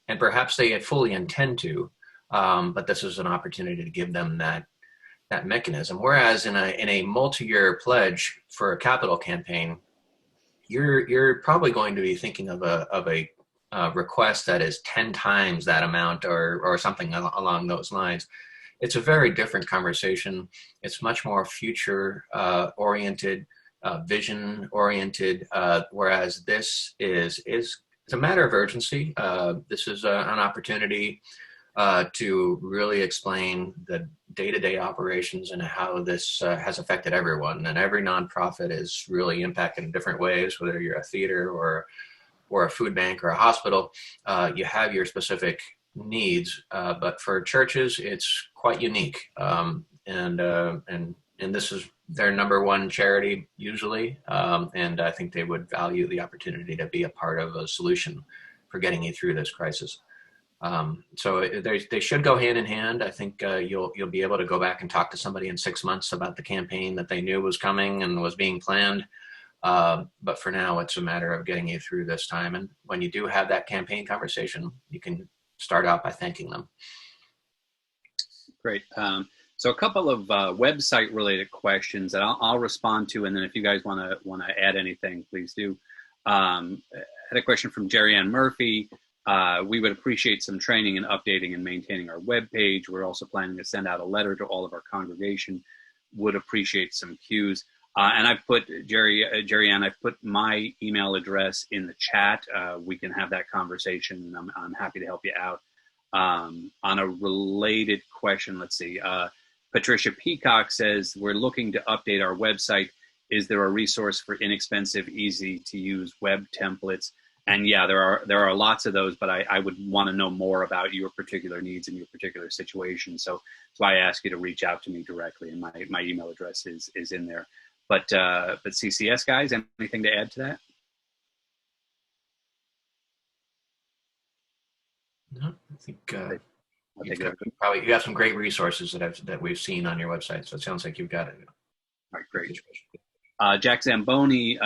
and perhaps they fully intend to, but this is an opportunity to give them that mechanism. Whereas in a multi-year pledge for a capital campaign, you're probably going to be thinking of a request that is 10 times that amount or something along those lines. It's a very different conversation. It's much more future oriented, vision oriented, whereas this is a matter of urgency. This is an opportunity to really explain the day-to-day operations and how this has affected everyone. And every nonprofit is really impacted in different ways, whether you're a theater or a food bank or a hospital. You have your specific needs, but for churches, it's quite unique. And this is their number one charity usually. And I think they would value the opportunity to be a part of a solution for getting you through this crisis. So they should go hand in hand. I think you'll be able to go back and talk to somebody in 6 months about the campaign that they knew was coming and was being planned. But for now, it's a matter of getting you through this time. And when you do have that campaign conversation, you can start out by thanking them. Great. So a couple of website related questions that I'll respond to, and then if you guys want to add anything, please do. I had a question from Jerry Ann Murphy. We would appreciate some training in updating and maintaining our webpage. We're also planning to send out a letter to all of our congregation. Would appreciate some cues. And I've put, Jerry Ann, I've put my email address in the chat. We can have that conversation, and I'm happy to help you out. On a related question, let's see. Patricia Peacock says, we're looking to update our website. Is there a resource for inexpensive, easy to use web templates? And yeah, there are lots of those, but I would want to know more about your particular needs and your particular situation. So I ask you to reach out to me directly, and my email address is in there. But CCS guys, anything to add to that? No, I think you got some great resources that we've seen on your website. So it sounds like you've got it. All right, great. Jack Zamboni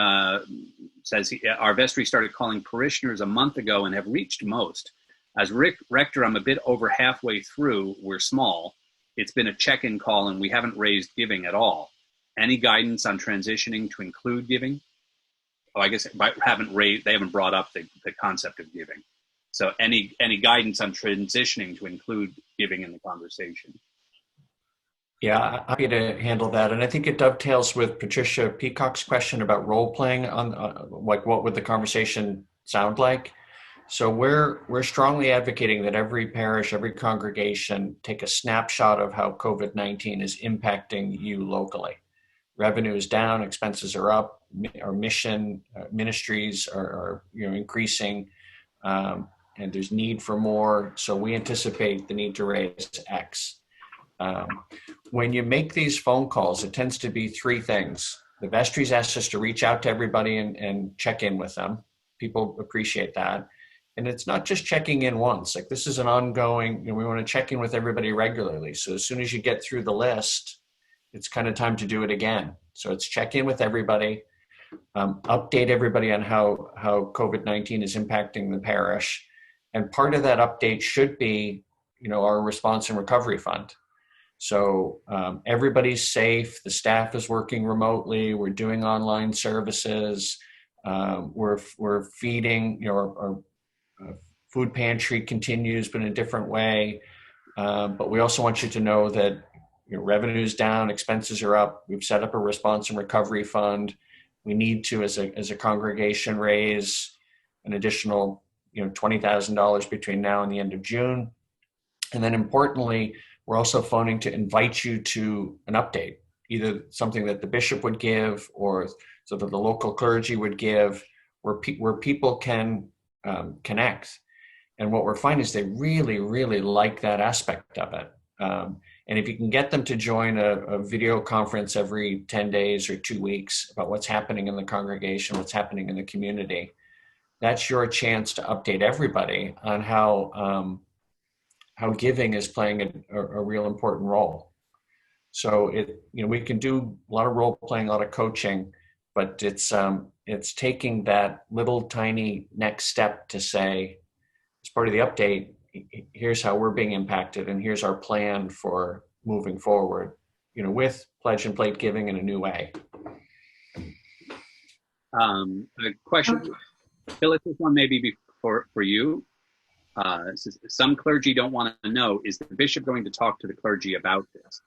says our vestry started calling parishioners a month ago and have reached most. As rector, I'm a bit over halfway through. We're small. It's been a check-in call, and we haven't raised giving at all. Any guidance on transitioning to include giving? Oh, I guess they haven't brought up the concept of giving. So any guidance on transitioning to include giving in the conversation? Yeah, I'm happy to handle that. And I think it dovetails with Patricia Peacock's question about role playing on like what would the conversation sound like? So we're strongly advocating that every parish, every congregation take a snapshot of how COVID-19 is impacting you locally. Revenue is down, expenses are up, our mission ministries are increasing, and there's need for more. So we anticipate the need to raise X. When you make these phone calls, it tends to be three things. The vestry's asked us to reach out to everybody and check in with them. People appreciate that. And it's not just checking in once. Like, this is an ongoing, we want to check in with everybody regularly. So as soon as you get through the list, it's kind of time to do it again. So it's check in with everybody, update everybody on how COVID-19 is impacting the parish. And part of that update should be, our response and recovery fund. So everybody's safe. The staff is working remotely. We're doing online services. We're feeding. Our food pantry continues, but in a different way. But we also want you to know that revenue's down, expenses are up. We've set up a response and recovery fund. We need to, as a congregation, raise an additional $20,000 between now and the end of June. And then importantly, we're also phoning to invite you to an update, either something that the bishop would give or so that the local clergy would give, where people can connect. And what we're finding is they really, really like that aspect of it. And if you can get them to join a video conference every 10 days or 2 weeks about what's happening in the congregation, what's happening in the community, that's your chance to update everybody on how giving is playing a real important role. So we can do a lot of role playing, a lot of coaching, but it's taking that little tiny next step to say, as part of the update, here's how we're being impacted, and here's our plan for moving forward, with pledge and plate giving in a new way. A question, Phyllis, this one may be for you. Some clergy don't want to know, is the bishop going to talk to the clergy about this?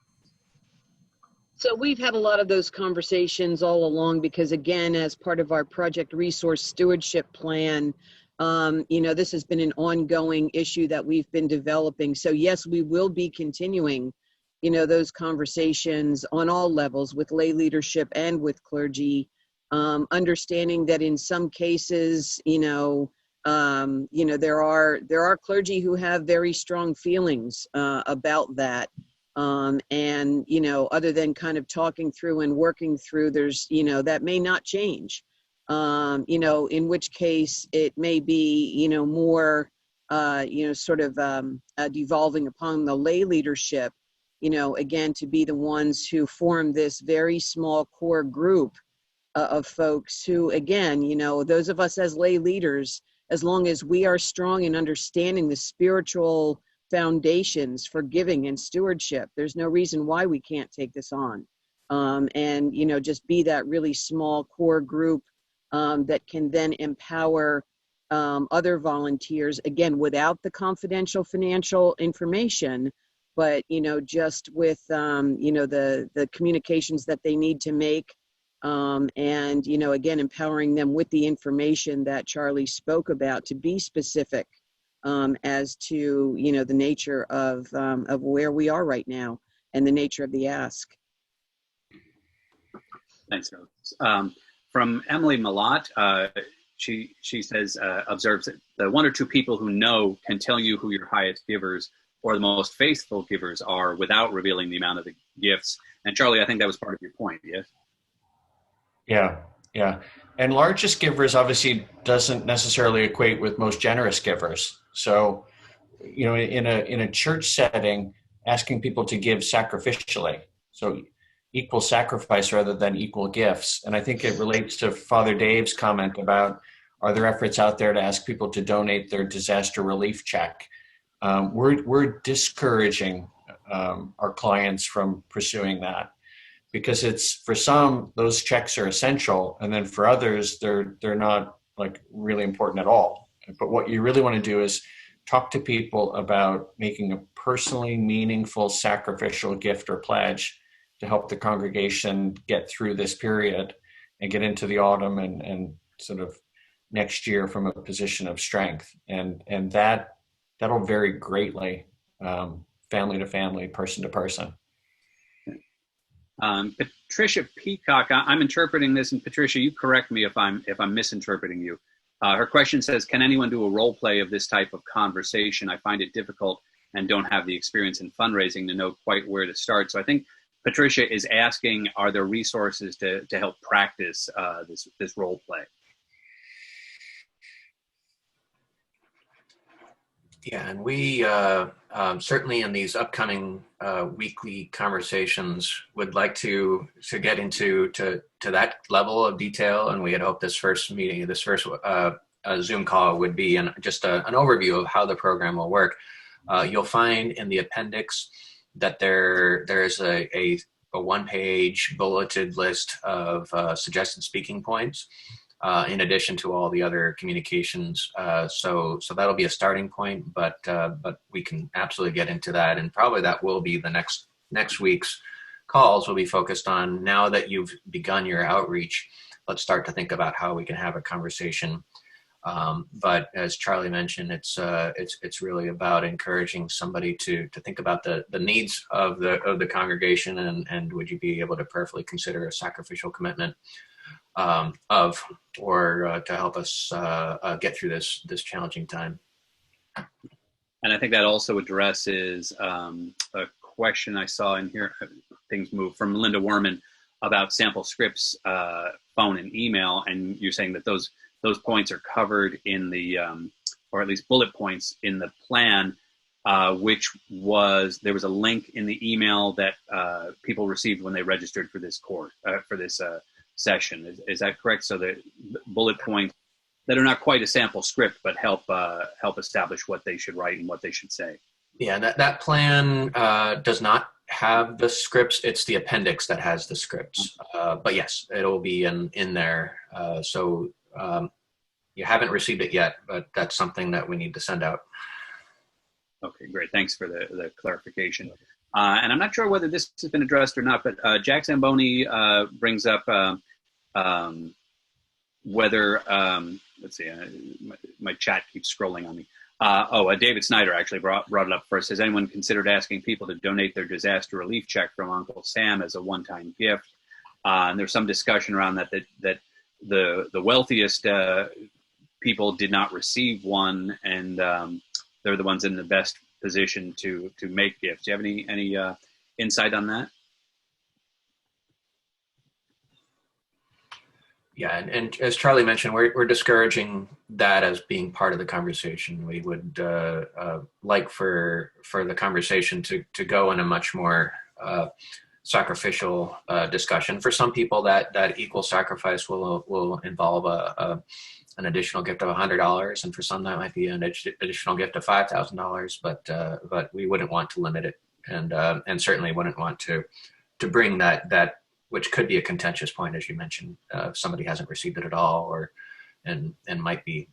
So we've had a lot of those conversations all along because, again, as part of our project resource stewardship plan, This has been an ongoing issue that we've been developing. So yes, we will be continuing, those conversations on all levels with lay leadership and with clergy, understanding that in some cases, there are clergy who have very strong feelings about that. Other than kind of talking through and working through, there's, that may not change. In which case it may be, more, devolving upon the lay leadership, again, to be the ones who form this very small core group of folks who, again, those of us as lay leaders, as long as we are strong in understanding the spiritual foundations for giving and stewardship, there's no reason why we can't take this on. Just be that really small core group that can then empower other volunteers, again, without the confidential financial information, but, just with, the communications that they need to make. Again, empowering them with the information that Charlie spoke about to be specific as to, the nature of where we are right now and the nature of the ask. Thanks, Rose. From Emily Malott, she says, observes that the one or two people who know can tell you who your highest givers or the most faithful givers are without revealing the amount of the gifts. And Charlie, I think that was part of your point, yes? Yeah. And largest givers obviously doesn't necessarily equate with most generous givers. So, in a church setting, asking people to give sacrificially, so equal sacrifice rather than equal gifts. And I think it relates to Father Dave's comment about, are there efforts out there to ask people to donate their disaster relief check? We're discouraging our clients from pursuing that, because it's, for some, those checks are essential, and then for others, they're not like really important at all. But what you really want to do is talk to people about making a personally meaningful sacrificial gift or pledge to help the congregation get through this period and get into the autumn and sort of next year from a position of strength. And that'll vary greatly, family to family, person to person. Patricia Peacock, I'm interpreting this, and Patricia, you correct me if I'm misinterpreting you. Her question says, can anyone do a role play of this type of conversation? I find it difficult and don't have the experience in fundraising to know quite where to start. So I think Patricia is asking, are there resources to help practice this role play? Yeah, and we certainly in these upcoming weekly conversations would like to get into that level of detail, and we had hoped this first Zoom call would be just an overview of how the program will work. You'll find in the appendix that there's a one-page bulleted list of suggested speaking points, in addition to all the other communications. So that'll be a starting point, but we can absolutely get into that, and probably that will be the next week's calls will be focused on, now that you've begun your outreach, let's start to think about how we can have a conversation. But as Charlie mentioned, it's really about encouraging somebody to think about the needs of the congregation, and would you be able to prayerfully consider a sacrificial commitment to help us get through this challenging time. And I think that also addresses a question I saw in here, things move, from Linda Werman about sample scripts, phone and email, and you're saying that those points are covered in the, or at least bullet points in the plan, there was a link in the email that people received when they registered for this course, for this session. Is that correct? So the bullet points that are not quite a sample script, but help establish what they should write and what they should say. Yeah, that plan does not have the scripts. It's the appendix that has the scripts. But yes, it'll be in there. So you haven't received it yet, but that's something that we need to send out. Okay, great. Thanks for the clarification. And I'm not sure whether this has been addressed or not, but Jack Zamboni brings up whether, let's see, my chat keeps scrolling on me. David Snyder actually brought it up first. Has anyone considered asking people to donate their disaster relief check from Uncle Sam as a one-time gift? And there's some discussion around that the wealthiest people did not receive one, and they're the ones in the best position to make gifts. Do you have any insight on that? Yeah, and as Charlie mentioned, we're discouraging that as being part of the conversation. We would like for the conversation to go in a much more sacrificial discussion. For some people, that equal sacrifice will involve an additional gift of $100, and for some that might be an additional gift of $5,000. But we wouldn't want to limit it, and certainly wouldn't want to bring that. Which could be a contentious point, as you mentioned. If somebody hasn't received it at all, and might be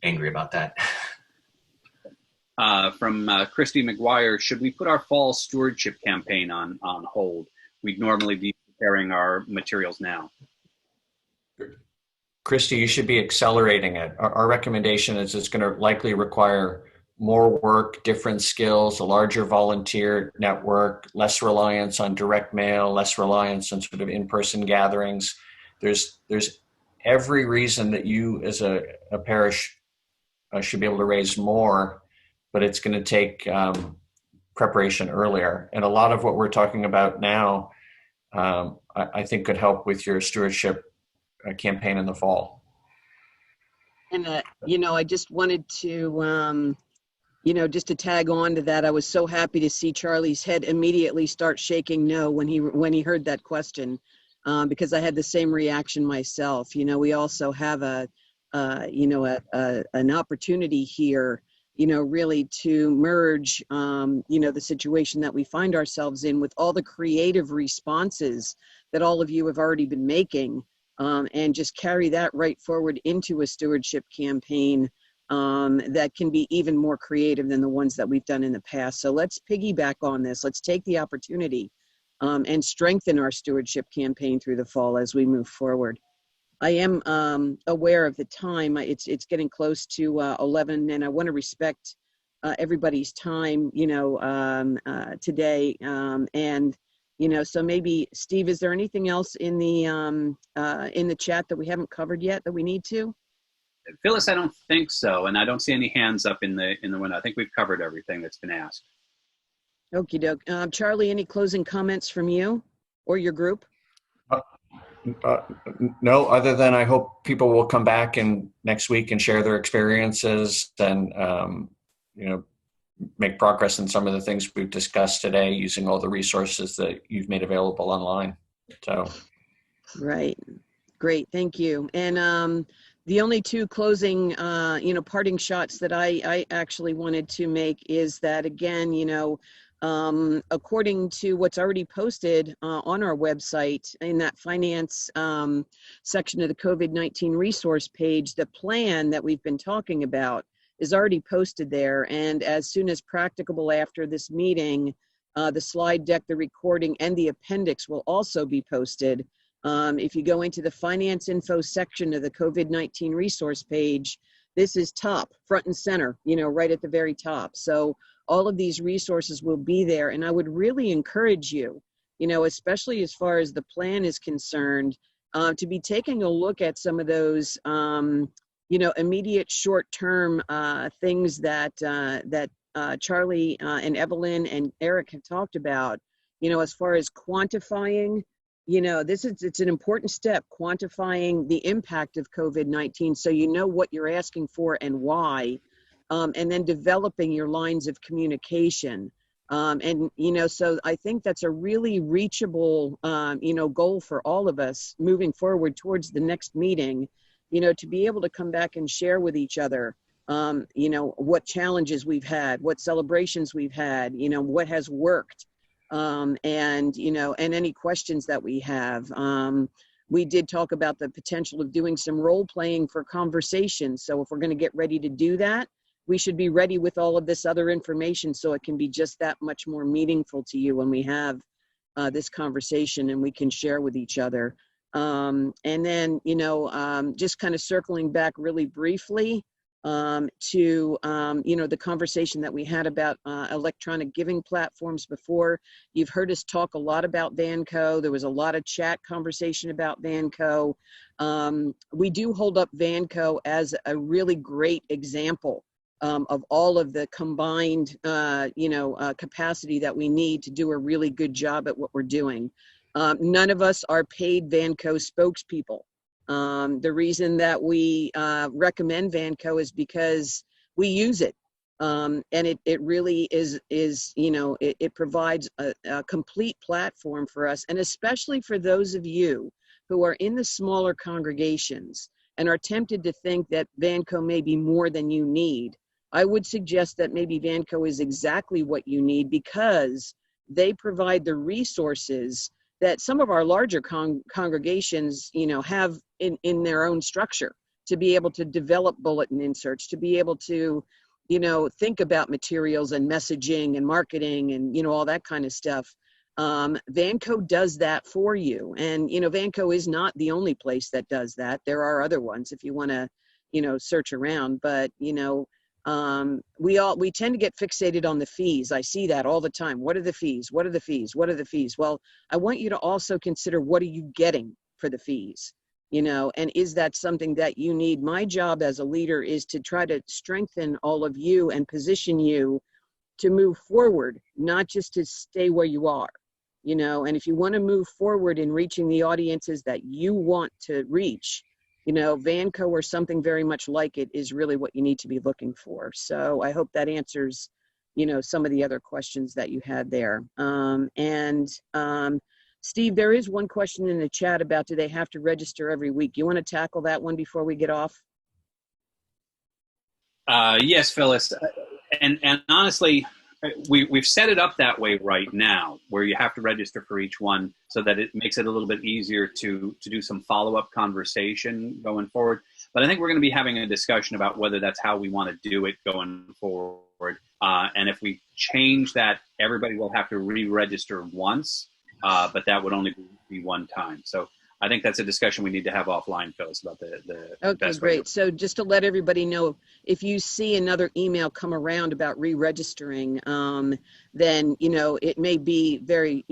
angry about that. From Christy McGuire, should we put our fall stewardship campaign on hold? We'd normally be preparing our materials now. Christy, you should be accelerating it. Our recommendation is it's going to likely require more work, different skills, a larger volunteer network, less reliance on direct mail, less reliance on sort of in-person gatherings. There's every reason that you as a parish should be able to raise more, but it's going to take preparation earlier. And a lot of what we're talking about now, I think could help with your stewardship campaign in the fall. And, I just wanted to, just to tag on to that, I was so happy to see Charlie's head immediately start shaking no when he heard that question, because I had the same reaction myself. We also have an opportunity here, really to merge, the situation that we find ourselves in with all the creative responses that all of you have already been making, and just carry that right forward into a stewardship campaign that can be even more creative than the ones that we've done in the past. So let's piggyback on this. Let's take the opportunity and strengthen our stewardship campaign through the fall as we move forward. I am aware of the time. It's getting close to 11, and I want to respect everybody's time, today. So maybe Steve, is there anything else in the chat that we haven't covered yet that we need to? Phyllis, I don't think so, and I don't see any hands up in the window. I think we've covered everything that's been asked. Okie doke. Charlie, any closing comments from you or your group? No, other than I hope people will come back next week and share their experiences and make progress in some of the things we've discussed today using all the resources that you've made available online. So, right, great, thank you. And the only two closing, parting shots that I actually wanted to make is that, again, according to what's already posted on our website in that finance section of the COVID-19 resource page, the plan that we've been talking about is already posted there. And as soon as practicable after this meeting, the slide deck, the recording, and the appendix will also be posted. If you go into the finance info section of the COVID-19 resource page, this is top, front and center, right at the very top. So all of these resources will be there. And I would really encourage you, especially as far as the plan is concerned, to be taking a look at some of those, immediate short-term things that Charlie and Evelyn and Eric have talked about, as far as quantifying. It's an important step, quantifying the impact of COVID-19 so you know what you're asking for and why, and then developing your lines of communication. So I think that's a really reachable, goal for all of us moving forward towards the next meeting, to be able to come back and share with each other, what challenges we've had, what celebrations we've had, what has worked. And any questions that we have. We did talk about the potential of doing some role playing for conversation. So if we're going to get ready to do that, we should be ready with all of this other information so it can be just that much more meaningful to you when we have this conversation and we can share with each other. And then, just kind of circling back really briefly to, the conversation that we had about electronic giving platforms before. You've heard us talk a lot about Vanco. There was a lot of chat conversation about Vanco. We do hold up Vanco as a really great example of all of the combined, capacity that we need to do a really good job at what we're doing. None of us are paid Vanco spokespeople. The reason that we recommend Vanco is because we use it. And it really is it provides a complete platform for us, and especially for those of you who are in the smaller congregations and are tempted to think that Vanco may be more than you need. I would suggest that maybe Vanco is exactly what you need, because they provide the resources that some of our larger congregations, have in their own structure, to be able to develop bulletin inserts, to be able to, think about materials and messaging and marketing and, all that kind of stuff. Vanco does that for you. And, Vanco is not the only place that does that. There are other ones if you want to, search around, but, we tend to get fixated on the fees. I see that all the time. What are the fees? What are the fees? What are the fees? Well, I want you to also consider, what are you getting for the fees? And is that something that you need? My job as a leader is to try to strengthen all of you and position you to move forward, not just to stay where you are, and if you want to move forward in reaching the audiences that you want to reach, Vanco or something very much like it is really what you need to be looking for. So I hope that answers, some of the other questions that you had there. Steve, there is one question in the chat about, do they have to register every week? You want to tackle that one before we get off? Yes, Phyllis. And honestly, we've set it up that way right now, where you have to register for each one, so that it makes it a little bit easier to do some follow-up conversation going forward. But I think we're going to be having a discussion about whether that's how we want to do it going forward. And if we change that, everybody will have to re-register once, but that would only be one time. So I think that's a discussion we need to have offline, Phyllis, about the okay, best great. way. So just to let everybody know, if you see another email come around about re-registering, then, it may be very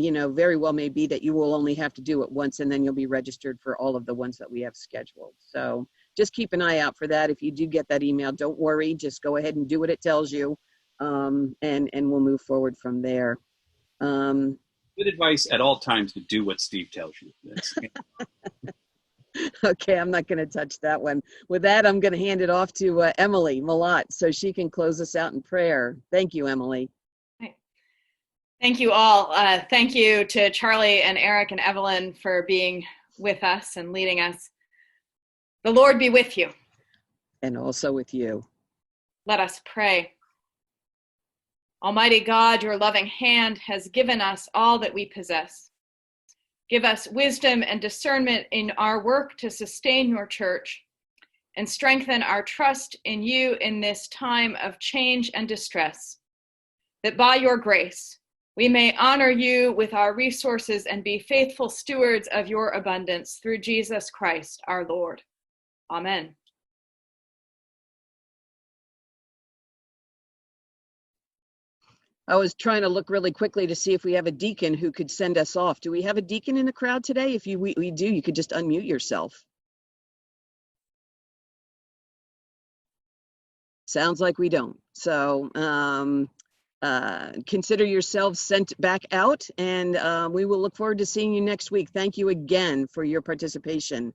well may be that you will only have to do it once, and then you'll be registered for all of the ones that we have scheduled. So just keep an eye out for that. If you do get that email, don't worry, just go ahead and do what it tells you, and we'll move forward from there. Good advice at all times to do what Steve tells you. Okay, I'm not going to touch that one. With that, I'm going to hand it off to Emily Malott so she can close us out in prayer. Thank you, Emily. Thank you all. Thank you to Charlie and Eric and Evelyn for being with us and leading us. The Lord be with you. And also with you. Let us pray. Almighty God, your loving hand has given us all that we possess. Give us wisdom and discernment in our work to sustain your church, and strengthen our trust in you in this time of change and distress, that by your grace we may honor you with our resources and be faithful stewards of your abundance through Jesus Christ our Lord. Amen. I was trying to look really quickly to see if we have a deacon who could send us off. Do we have a deacon in the crowd today? If we do, you could just unmute yourself. Sounds like we don't. So consider yourselves sent back out, and we will look forward to seeing you next week. Thank you again for your participation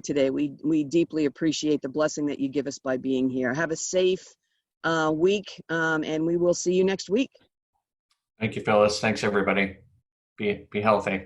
today. We deeply appreciate the blessing that you give us by being here. Have a safe week, and we will see you next week. Thank you, Phyllis. Thanks, everybody. Be healthy.